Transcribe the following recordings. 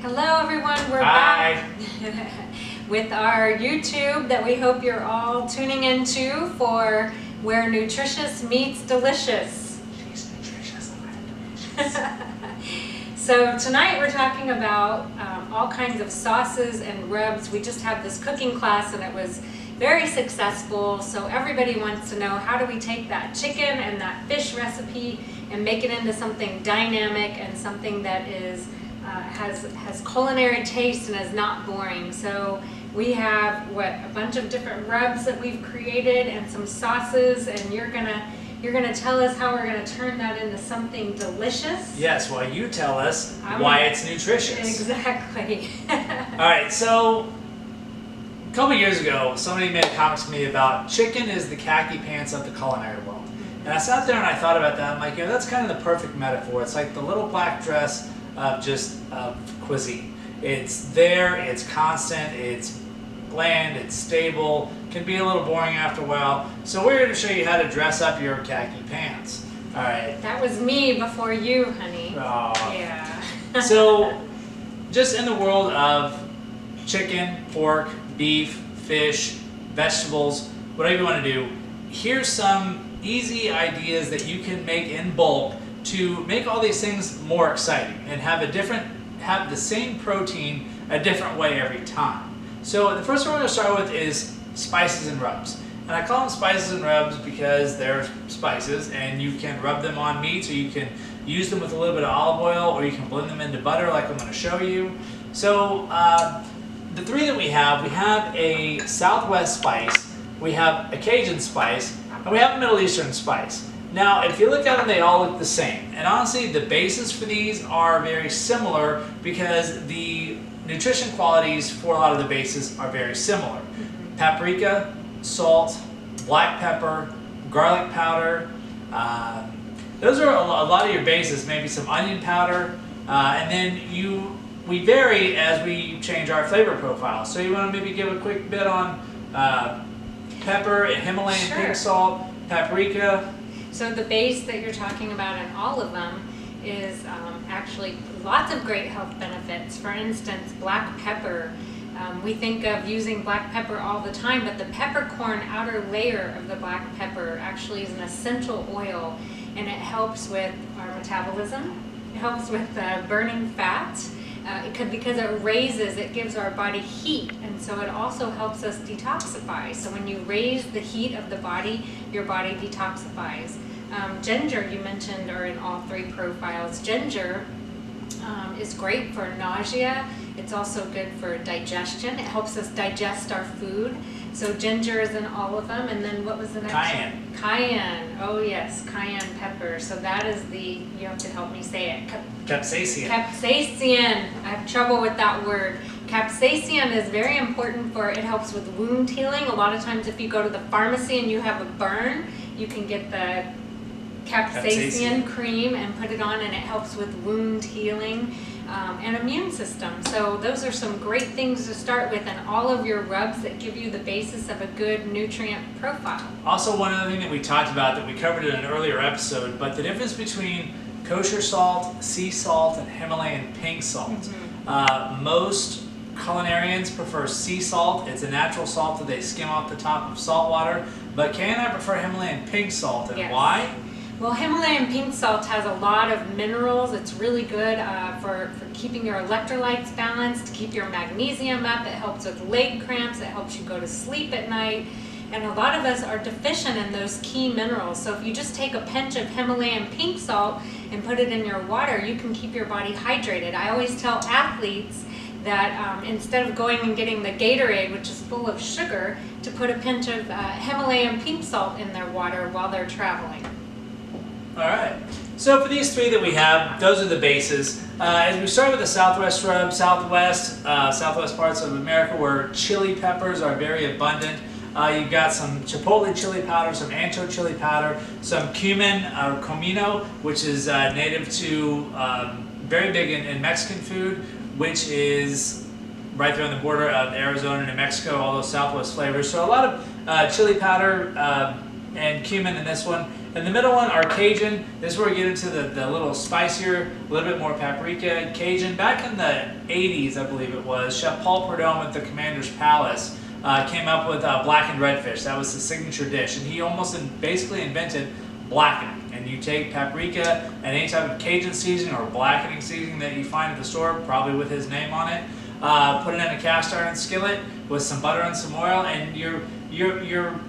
Hello everyone, we're Hi. back with our YouTube that we hope you're all tuning into for Where Nutritious Meets Delicious. She's nutritious. So tonight we're talking about all kinds of sauces and rubs. We just had this cooking class and it was very successful. So everybody wants to know, how do we take that chicken and that fish recipe and make it into something dynamic and something that is has culinary taste and is not boring. So we have a bunch of different rubs that we've created and some sauces, and you're gonna tell us how we're gonna turn that into something delicious. Yes, well, you tell us why it's nutritious. Exactly. All right, so a couple years ago, somebody made a comment to me about chicken is the khaki pants of the culinary world. And I sat there and I thought about that. I'm like, that's kind of the perfect metaphor. It's like the little black dress of cuisine. It's there, it's constant, it's bland, it's stable, can be a little boring after a while. So we're going to show you how to dress up your khaki pants. All right. That was me before you, honey. Aww. Yeah. So just in the world of chicken, pork, beef, fish, vegetables, whatever you want to do, here's some easy ideas that you can make in bulk to make all these things more exciting and have the same protein a different way every time. So the first one we're going to start with is spices and rubs. And I call them spices and rubs because they're spices and you can rub them on meats, or you can use them with a little bit of olive oil, or you can blend them into butter like I'm going to show you. So the three that we have a Southwest spice, we have a Cajun spice, and we have a Middle Eastern spice. Now, if you look at them, they all look the same. And honestly, the bases for these are very similar because the nutrition qualities for a lot of the bases are very similar. Paprika, salt, black pepper, garlic powder. Those are a lot of your bases, maybe some onion powder. And then we vary as we change our flavor profile. So you want to maybe give a quick bit on pepper and Himalayan pink salt, paprika. So the base that you're talking about in all of them is actually lots of great health benefits. For instance, black pepper. We think of using black pepper all the time, but the peppercorn outer layer of the black pepper actually is an essential oil, and it helps with our metabolism. It helps with burning fat. Because it gives our body heat, and so it also helps us detoxify. So when you raise the heat of the body, your body detoxifies. Ginger, you mentioned, are in all three profiles. Ginger is great for nausea. It's also good for digestion. It helps us digest our food. So ginger is in all of them. And then what was the next one? Cayenne. Oh yes, cayenne pepper. So that is you have to help me say it. Capsaicin. Capsaicin. I have trouble with that word. Capsaicin is very important it helps with wound healing. A lot of times if you go to the pharmacy and you have a burn, you can get the capsaicin cream and put it on, and it helps with wound healing and immune system. So those are some great things to start with, and all of your rubs that give you the basis of a good nutrient profile. Also, one other thing that we talked about that we covered in an earlier episode, but the difference between kosher salt, sea salt, and Himalayan pink salt. Most culinarians prefer sea salt. It's a natural salt that they skim off the top of salt water, but Kay and I prefer Himalayan pink salt. And why? Well, Himalayan pink salt has a lot of minerals. It's really good for keeping your electrolytes balanced, to keep your magnesium up. It helps with leg cramps. It helps you go to sleep at night. And a lot of us are deficient in those key minerals. So if you just take a pinch of Himalayan pink salt and put it in your water, you can keep your body hydrated. I always tell athletes that instead of going and getting the Gatorade, which is full of sugar, to put a pinch of Himalayan pink salt in their water while they're traveling. All right. So for these three that we have, those are the bases. As we start with the Southwest rub, Southwest parts of America where chili peppers are very abundant. You've got some chipotle chili powder, some ancho chili powder, some cumin or comino, which is native to, very big in Mexican food, which is right there on the border of Arizona and New Mexico, all those Southwest flavors. So a lot of chili powder and cumin in this one. And the middle one, our Cajun. This is where we get into the little spicier, a little bit more paprika. Cajun. Back in the 80s, I believe it was, Chef Paul Prudhomme at the Commander's Palace came up with blackened redfish. That was the signature dish, and he almost basically invented blackening. And you take paprika and any type of Cajun seasoning or blackening seasoning that you find at the store, probably with his name on it, put it in a cast iron skillet with some butter and some oil, and you're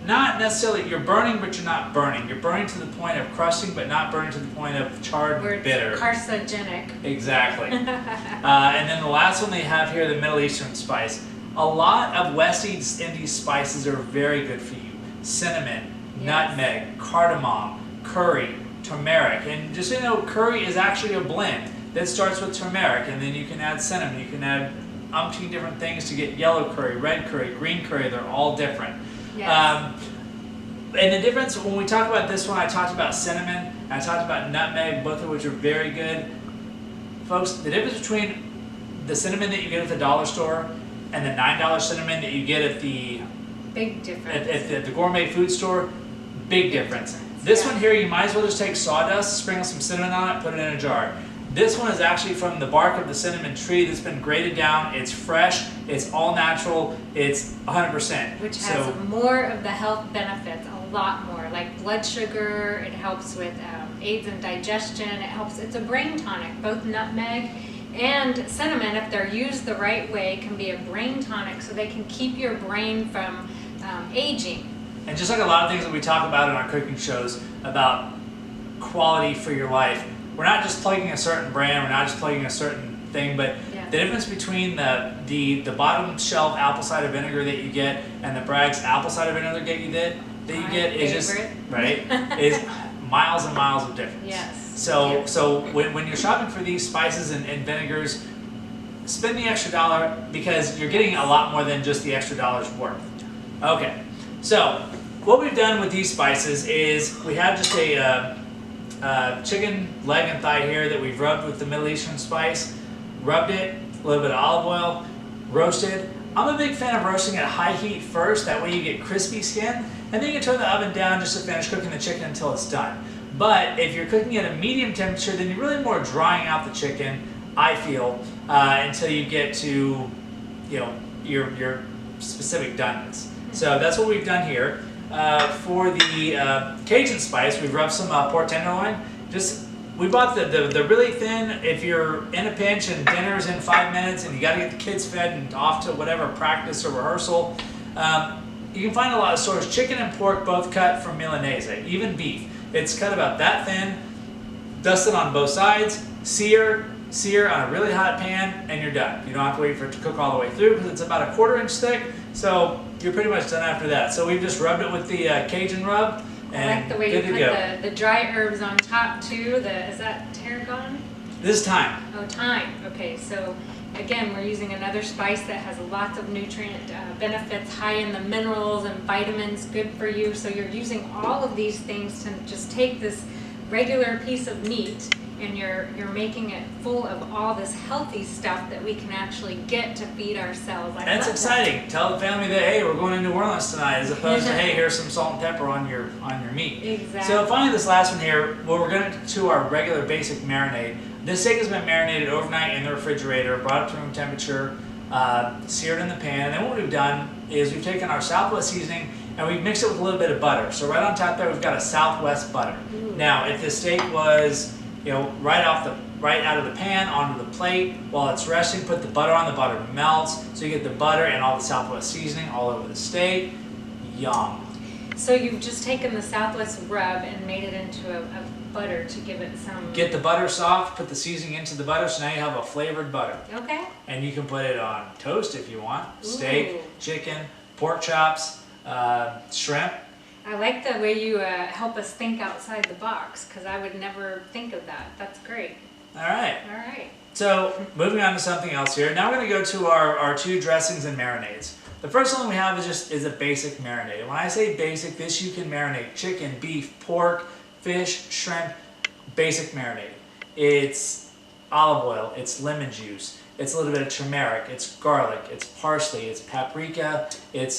not necessarily, you're burning, but you're not burning. You're burning to the point of crusting, but not burning to the point of charred and bitter. Carcinogenic. Exactly. And then the last one they have here, the Middle Eastern spice. A lot of West Indies spices are very good for you. Cinnamon, nutmeg, cardamom, curry, turmeric. And just so you know, curry is actually a blend that starts with turmeric, and then you can add cinnamon. You can add umpteen different things to get yellow curry, red curry, green curry. They're all different. Yes. And the difference, when we talk about this one, I talked about cinnamon, and I talked about nutmeg, both of which are very good. Folks, the difference between the cinnamon that you get at the dollar store and the $9 cinnamon that you get at the big difference at the gourmet food store, big difference. This one here, you might as well just take sawdust, sprinkle some cinnamon on it, put it in a jar. This one is actually from the bark of the cinnamon tree that's been grated down. It's fresh, it's all natural, it's 100%. Which has more of the health benefits, a lot more, like blood sugar. It helps with aids in digestion. It's a brain tonic. Both nutmeg and cinnamon, if they're used the right way, can be a brain tonic, so they can keep your brain from aging. And just like a lot of things that we talk about in our cooking shows about quality for your life, we're not just plugging a certain brand, we're not just plugging a certain thing, but the difference between the bottom shelf apple cider vinegar that you get and the Bragg's apple cider vinegar that you get is just is miles and miles of difference. Yes. So when you're shopping for these spices and vinegars, spend the extra $1 because you're getting a lot more than just the extra $1's worth. Okay. So what we've done with these spices is we have just a chicken leg and thigh here that we've rubbed with the Middle Eastern spice, rubbed it, a little bit of olive oil, roasted. I'm a big fan of roasting at high heat first, that way you get crispy skin, and then you can turn the oven down just to finish cooking the chicken until it's done. But if you're cooking at a medium temperature, then you're really more drying out the chicken, I feel, until you get to your specific doneness. So that's what we've done here. For the Cajun spice, we've rubbed some pork tenderloin. We bought the really thin. If you're in a pinch and dinner's in 5 minutes and you got to get the kids fed and off to whatever practice or rehearsal, you can find a lot of stores. Chicken and pork both cut from Milanese, even beef. It's cut about that thin, dusted on both sides, sear on a really hot pan, and you're done. You don't have to wait for it to cook all the way through because it's about a 1/4 inch thick. So you're pretty much done after that. So we've just rubbed it with the Cajun rub, and I like the way you put the dry herbs on top too. Is that tarragon? This is thyme. Oh, thyme. Okay, so again, we're using another spice that has lots of nutrient benefits, high in the minerals and vitamins, good for you. So you're using all of these things to just take this regular piece of meat, and you're making it full of all this healthy stuff that we can actually get to feed ourselves. And it's exciting. Tell the family that, hey, we're going to New Orleans tonight, as opposed to, hey, here's some salt and pepper on your meat. Exactly. So finally, this last one here, we're going to our regular basic marinade. This steak has been marinated overnight in the refrigerator, brought up to room temperature, seared in the pan. And then what we've done is we've taken our Southwest seasoning and we've mixed it with a little bit of butter. So right on top there, we've got a Southwest butter. Ooh. Now, if the steak was right out of the pan onto the plate while it's resting, put the butter on, the butter melts, so you get the butter and all the Southwest seasoning all over the steak. Yum. So you've just taken the Southwest rub and made it into a butter to give it some... Get the butter soft, put the seasoning into the butter, so now you have a flavored butter. Okay. And you can put it on toast if you want. Ooh. Steak, chicken, pork chops, shrimp. I like the way you help us think outside the box, because I would never think of that. That's great. All right. All right. So moving on to something else here. Now we're going to go to our 2 dressings and marinades. The first one we have is a basic marinade. And when I say basic, this you can marinate chicken, beef, pork, fish, shrimp, basic marinade. It's olive oil, it's lemon juice, it's a little bit of turmeric, it's garlic, it's parsley, it's paprika, it's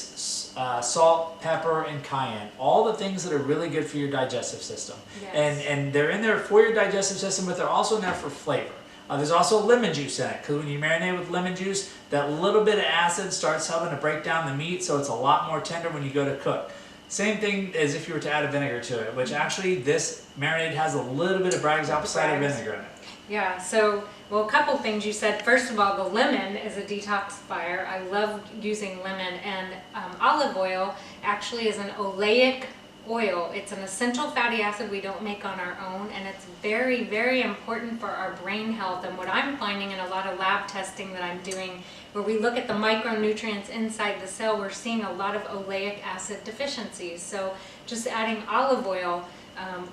salt, pepper, and cayenne. All the things that are really good for your digestive system. Yes. And they're in there for your digestive system, but they're also in there for flavor. There's also lemon juice in it, because when you marinate with lemon juice, that little bit of acid starts helping to break down the meat, so it's a lot more tender when you go to cook. Same thing as if you were to add a vinegar to it, which actually this marinade has a little bit of Bragg's apple cider vinegar in it. Yeah, so, well, a couple things you said. First of all, the lemon is a detoxifier. I love using lemon, and olive oil actually is an oleic oil. It's an essential fatty acid we don't make on our own, and it's very, very important for our brain health. And what I'm finding in a lot of lab testing that I'm doing, where we look at the micronutrients inside the cell, we're seeing a lot of oleic acid deficiencies. So just adding olive oil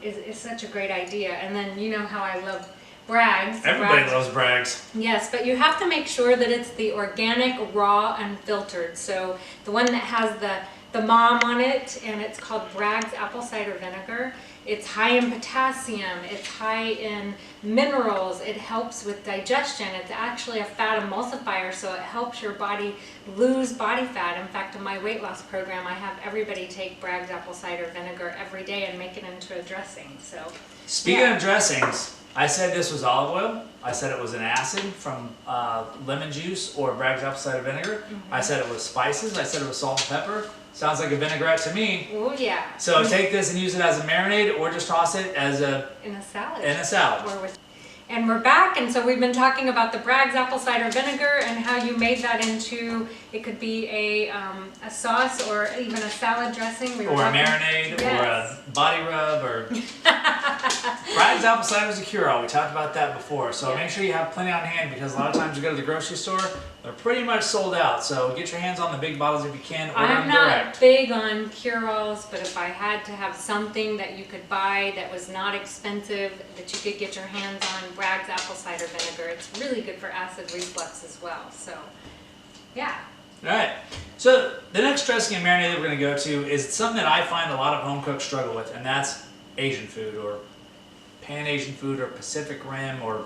is such a great idea. And then you know how I love Bragg's. Everybody loves Bragg's. Yes, but you have to make sure that it's the organic, raw, unfiltered. So the one that has the mom on it, and it's called Bragg's apple cider vinegar. It's high in potassium, it's high in minerals, it helps with digestion. It's actually a fat emulsifier, so it helps your body lose body fat. In fact, in my weight loss program, I have everybody take Bragg's apple cider vinegar every day and make it into a dressing. So, speaking of dressings, I said this was olive oil. I said it was an acid from lemon juice or Bragg's apple cider vinegar. I said it was spices. I said it was salt and pepper. Sounds like a vinaigrette to me. Oh yeah. So take this and use it as a marinade, or just toss it as in a salad. In a salad. And we're back, and so we've been talking about the Bragg's apple cider vinegar and how you made that into, it could be a sauce or even a salad dressing. Or a marinade, yes. Or a body rub, or... Bragg's apple cider is a cure-all. We talked about that before, so make sure you have plenty on hand, because a lot of times you go to the grocery store, they're pretty much sold out. So get your hands on the big bottles if you can. Order I'm them direct. not big on cure-alls, but if I had to have something that you could buy that was not expensive, that you could get your hands on, Bragg's apple cider vinegar. It's really good for acid reflux as well. So, yeah. All right. So the next dressing and marinade that we're going to go to is something that I find a lot of home cooks struggle with, and that's Asian food, or Pan-Asian food, or Pacific Rim, or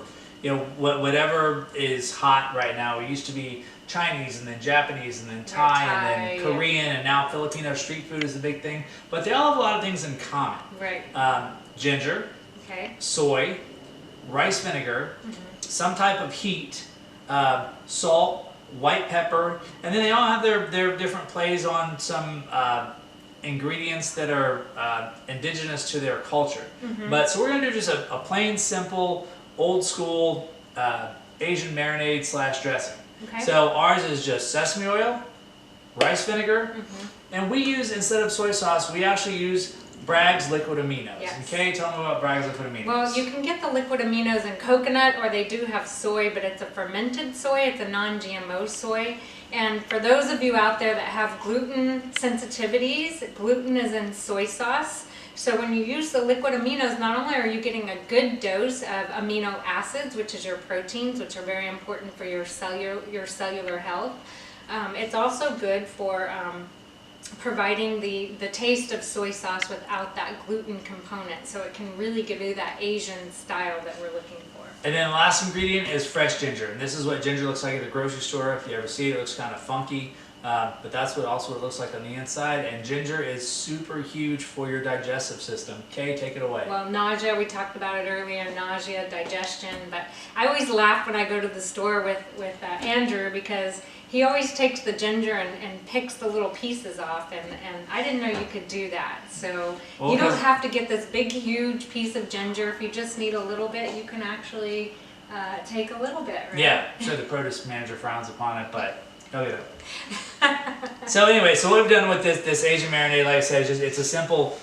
whatever is hot right now. It used to be Chinese, and then Japanese, and then Thai, and then Korean, and now Filipino street food is the big thing. But they all have a lot of things in common. Right. Ginger, soy, rice vinegar, some type of heat, salt, white pepper, and then they all have their different plays on some ingredients that are indigenous to their culture. But so we're going to do just a plain, simple, old school Asian marinade / dressing. So ours is just sesame oil, rice vinegar, and we use, instead of soy sauce, we actually use Bragg's liquid aminos. Yes. Okay, tell me about Bragg's liquid aminos. Well, you can get the liquid aminos in coconut, or they do have soy, but it's a fermented soy. It's a non-GMO soy. And for those of you out there that have gluten sensitivities, gluten is in soy sauce. So when you use the liquid aminos, not only are you getting a good dose of amino acids, which is your proteins, which are very important for your cellular health, it's also good for providing the taste of soy sauce without that gluten component. So it can really give you that Asian style that we're looking for. And then the last ingredient is fresh ginger. And this is what ginger looks like at the grocery store. If you ever see it, it looks kind of funky. But that's what it looks like on the inside. And ginger is super huge for your digestive system. Kay, take it away. Well, nausea, we talked about it earlier, nausea, digestion. But I always laugh when I go to the store with Andrew, because he always takes the ginger and picks the little pieces off, and I didn't know you could do that. So you don't have to get this big, huge piece of ginger. If you just need a little bit, you can actually take a little bit, right? Yeah, I'm sure the produce manager frowns upon it, but he'll get it. So anyway, so what we've done with this Asian marinade, like I said, is it's a simple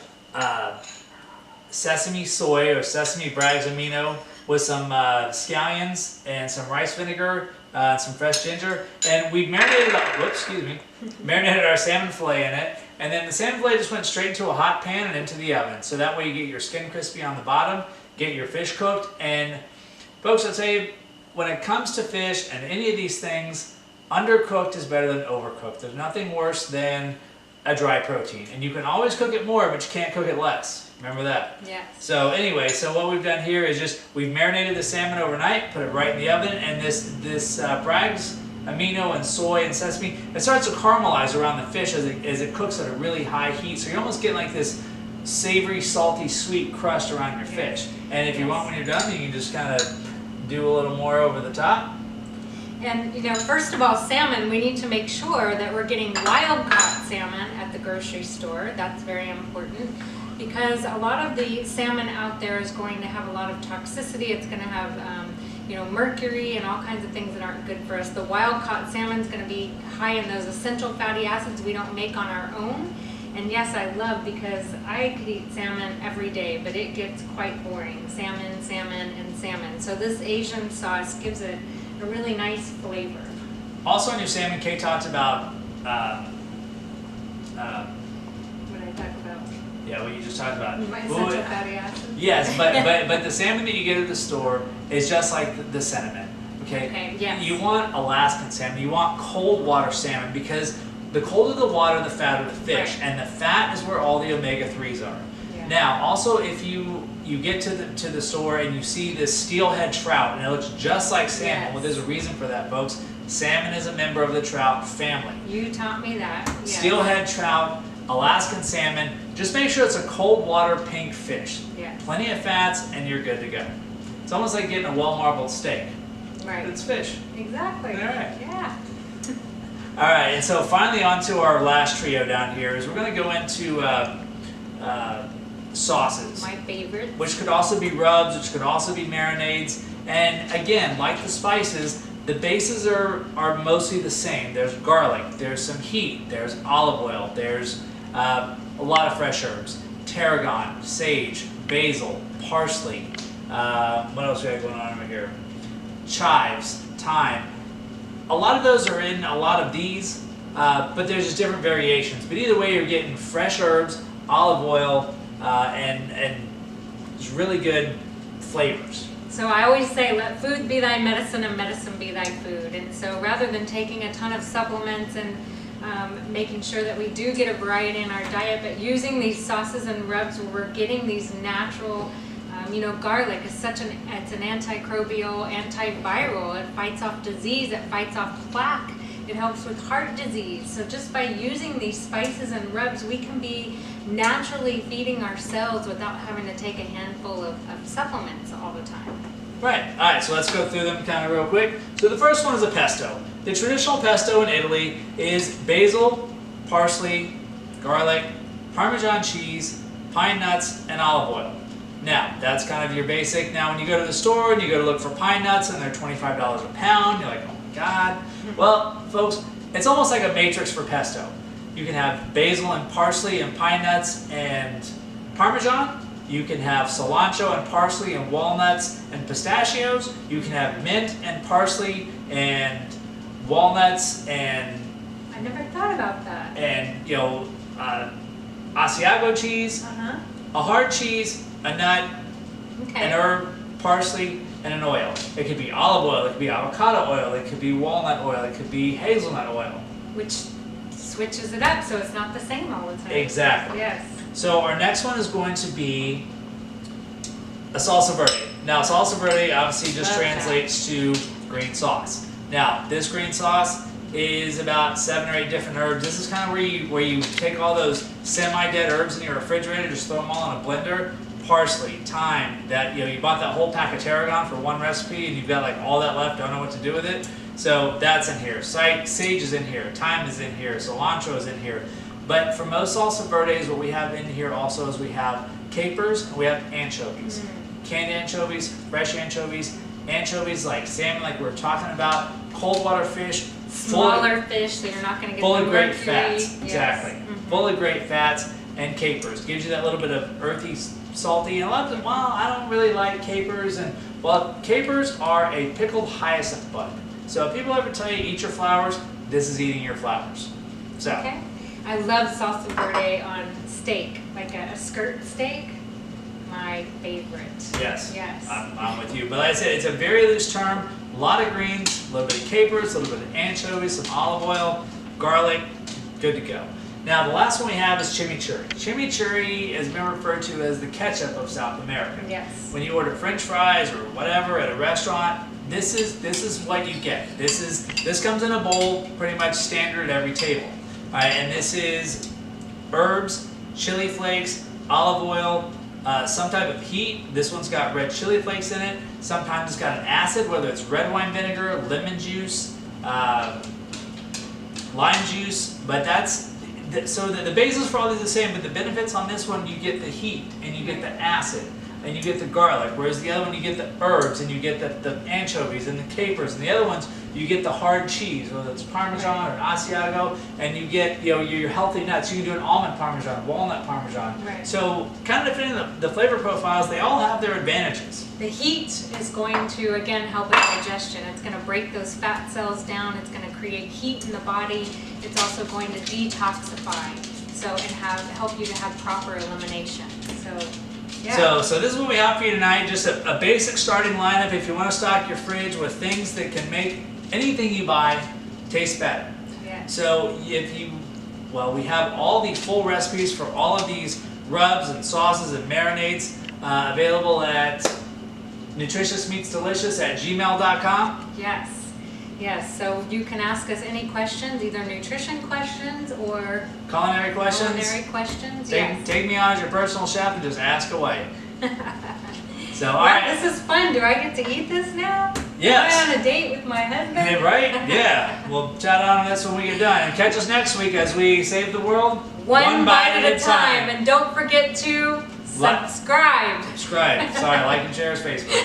sesame soy or sesame Bragg's amino with some scallions and some rice vinegar, some fresh ginger, and we marinated, marinated our salmon fillet in it, and then the salmon fillet just went straight into a hot pan and into the oven. So that way you get your skin crispy on the bottom, get your fish cooked, and folks, I'll tell you, when it comes to fish and any of these things, undercooked is better than overcooked. There's nothing worse than a dry protein. And you can always cook it more, but you can't cook it less. Remember that? Yes. So anyway, so what we've done here is just, we've marinated the salmon overnight, put it right in the oven, and this Bragg's amino and soy and sesame, it starts to caramelize around the fish as it cooks at a really high heat. So you're almost getting like this savory, salty, sweet crust around your fish. And if you want, when you're done, you can just kind of do a little more over the top. And you know, first of all, salmon, we need to make sure that we're getting wild caught salmon at the grocery store. That's very important, because a lot of the salmon out there is going to have a lot of toxicity. It's going to have you know, mercury and all kinds of things that aren't good for us. The wild caught salmon is going to be high in those essential fatty acids we don't make on our own. And yes, I love, because I could eat salmon every day, but it gets quite boring. Salmon, salmon, and salmon. So this Asian sauce gives it a really nice flavor. Also on your salmon, Kate talked about What did I talk about? yeah, what you just talked about. My essential fatty acids? Yes, but the salmon that you get at the store is just like the cinnamon. Okay? Okay, yes. You want Alaskan salmon. You want cold water salmon, because the colder the water, the fatter the fish, Right. and the fat is where all the omega-3s are. Yeah. Now, also, if you get to the store and you see this steelhead trout, and it looks just like salmon, Yes. well, there's a reason for that, folks. Salmon is a member of the trout family. You taught me that. Yes. Steelhead trout, Alaskan salmon, just make sure it's a cold water pink fish. Yes. Plenty of fats, and you're good to go. It's almost like getting a well-marbled steak. Right. It's fish. Exactly. All right. Yeah. All right, and so finally on to our last trio down here is we're going to go into sauces, My favorite. which could also be rubs, which could also be marinades. And again, like the spices, the bases are mostly the same. There's garlic, there's some heat, there's olive oil, there's a lot of fresh herbs, tarragon, sage, basil, parsley. What else we have going on over here? Chives, thyme. A lot of those are in a lot of these, but there's just different variations. But either way, you're getting fresh herbs, olive oil, and just really good flavors. So I always say, let food be thy medicine and medicine be thy food. And so rather than taking a ton of supplements and making sure that we do get a variety in our diet, but using these sauces and rubs where we're getting these natural, you know, garlic is it's an antimicrobial, antiviral. It fights off disease, it fights off plaque, it helps with heart disease. So just by using these spices and rubs, we can be naturally feeding ourselves without having to take a handful of supplements all the time. Right, all right, so let's go through them kind of real quick. So the first one is a pesto. The traditional pesto in Italy is basil, parsley, garlic, Parmesan cheese, pine nuts, and olive oil. Now, that's kind of your basic. Now, when you go to the store and you go to look for pine nuts and they're $25 a pound, you're like, oh my God. Well, folks, it's almost like a matrix for pesto. You can have basil and parsley and pine nuts and Parmesan. You can have cilantro and parsley and walnuts and pistachios. You can have mint and parsley and walnuts and I never thought about that. and you know Asiago cheese, a hard cheese, a nut, Okay. an herb, parsley, and an oil. It could be olive oil, it could be avocado oil, it could be walnut oil, it could be hazelnut oil. Which switches it up so it's not the same all the time. Exactly. Yes. So our next one is going to be a salsa verde. Now salsa verde obviously just Love that. translates to green sauce. Now this green sauce is about 7 or 8 different herbs. This is kind of where you take all those semi-dead herbs in your refrigerator, just throw them all in a blender. Parsley, thyme, that you bought that whole pack of tarragon for one recipe and you've got like all that left, don't know what to do with it. So that's in here. Sage is in here, thyme is in here, cilantro is in here. But for most salsa verdes, what we have in here also is we have capers and we have anchovies. Canned anchovies, fresh anchovies, anchovies like salmon like we were talking about, cold water fish, Smaller fish, so you're not going to get full the of great mercury. fats. Yes. Exactly. Full of great fats and capers. Gives you that little bit of earthy, salty, and a lot of them, well, I don't really like capers. And well, capers are a pickled hyacinth bud. So if people ever tell you eat your flowers, this is eating your flowers. So. Okay. I love salsa verde on steak, like a skirt steak. My favorite. Yes. Yes. I'm with you. But like I said, it's a very loose term. A lot of greens, a little bit of capers, a little bit of anchovies, some olive oil, garlic, good to go. Now the last one we have is chimichurri. Chimichurri has been referred to as the ketchup of South America. Yes. When you order French fries or whatever at a restaurant, this is what you get. This comes in a bowl, pretty much standard at every table. All right, and this is herbs, chili flakes, olive oil, some type of heat. This one's got red chili flakes in it. Sometimes it's got an acid, whether it's red wine vinegar, lemon juice, lime juice. But so the basis for all these are the same, but the benefits on this one, you get the heat and you get the acid and you get the garlic, whereas the other one you get the herbs and you get the anchovies and the capers, and the other ones you get the hard cheese, whether it's Parmesan or an Asiago, and you get your healthy nuts. You can do an almond Parmesan, walnut Parmesan. Right. So kind of depending on the flavor profiles, they all have their advantages. The heat is going to, again, help with digestion. It's going to break those fat cells down. It's going to create heat in the body. It's also going to detoxify, and help you to have proper elimination. So, yeah. So this is what we have for you tonight. Just a basic starting lineup if you want to stock your fridge with things that can make anything you buy taste better. Yeah. So we have all the full recipes for all of these rubs and sauces and marinades available at nutritiousmeatsdelicious@gmail.com. Yes, so you can ask us any questions, either nutrition questions or Culinary questions. Take me on as your personal chef and just ask away. So, all right. This is fun. Do I get to eat this now? Yes. Am I on a date with my husband? Yeah, right? Yeah. We'll chat on this when we get done. And catch us next week as we save the world one bite at a time. And don't forget to subscribe. Sorry, like and share us Facebook.